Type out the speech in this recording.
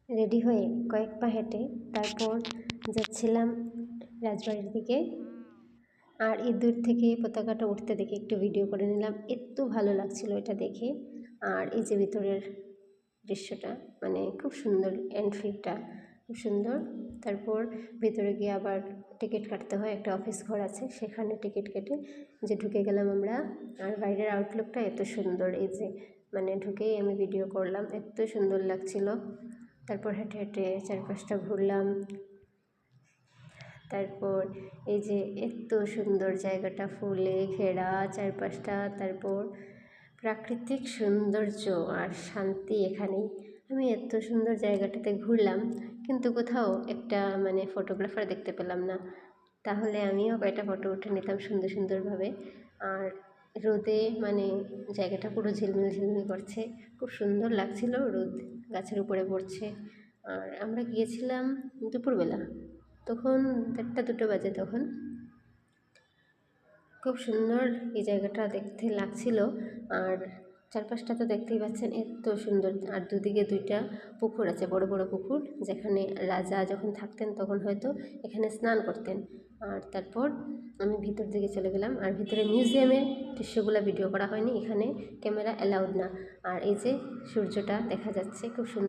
Ready হয়ে কয়েক পা হেঁটে তারপর যাচ্ছিলাম রাজবাড়ির দিকে। আর এই দূর থেকে পতাকাটা উঠতে দেখে একটু ভিডিও করে নিলাম, এত ভালো লাগছিল এটা দেখে। আর এই যে ভিতরের দৃশ্যটা মানে খুব সুন্দর, এন্ট্রিটা খুব সুন্দর। তারপর ভিতরে গিয়ে আবার টিকিট কাটতে হয়, একটা অফিস ঘর আছে, সেখানে টিকিট কেটে যে ঢুকে গেলাম আমরা। আর বাইরের আউটলুকটা এত সুন্দর, এই যে মানে ঢুকেই আমি ভিডিও করলাম, এত সুন্দর লাগছিল। তারপর হেঁটে হেঁটে চারপাশটা ঘুরলাম। তারপর এই যে এত সুন্দর জায়গাটা, ফুলে ঘেরা চারপাশটা, তারপর প্রাকৃতিক সৌন্দর্য আর শান্তি এখানেই। আমি এত সুন্দর জায়গাটাতে ঘুরলাম, কিন্তু কোথাও একটা মানে ফটোগ্রাফার দেখতে পেলাম না, তাহলে আমিও কয়েকটা ফটো উঠে নিতাম সুন্দর সুন্দরভাবে। আর রোদে মানে জায়গাটা পুরো ঝিলমিল ঝিলমিল করছে, খুব সুন্দর লাগছিল, রোদ গাছের উপরে পড়ছে। আর আমরা গিয়েছিলাম দুপুরবেলা, তখন 1টা-2টো বাজে। তখন খুব সুন্দর এই জায়গাটা দেখতে লাগছিল। আর চারপাশটা তো দেখতেই পাচ্ছেন এত সুন্দর। আর দুদিকে 2টা পুকুর আছে, বড় বড় পুকুর, যেখানে রাজা যখন থাকতেন তখন হয়তো এখানে স্নান করতেন। আর তারপর আমি ভিতর দিকে চলে গেলাম। আর ভিতরে মিউজিয়ামের দৃশ্যগুলো ভিডিও করা হয়নি, এখানে ক্যামেরা অ্যালাউড না। আর এই যে সূর্যটা দেখা যাচ্ছে খুব সুন্দর।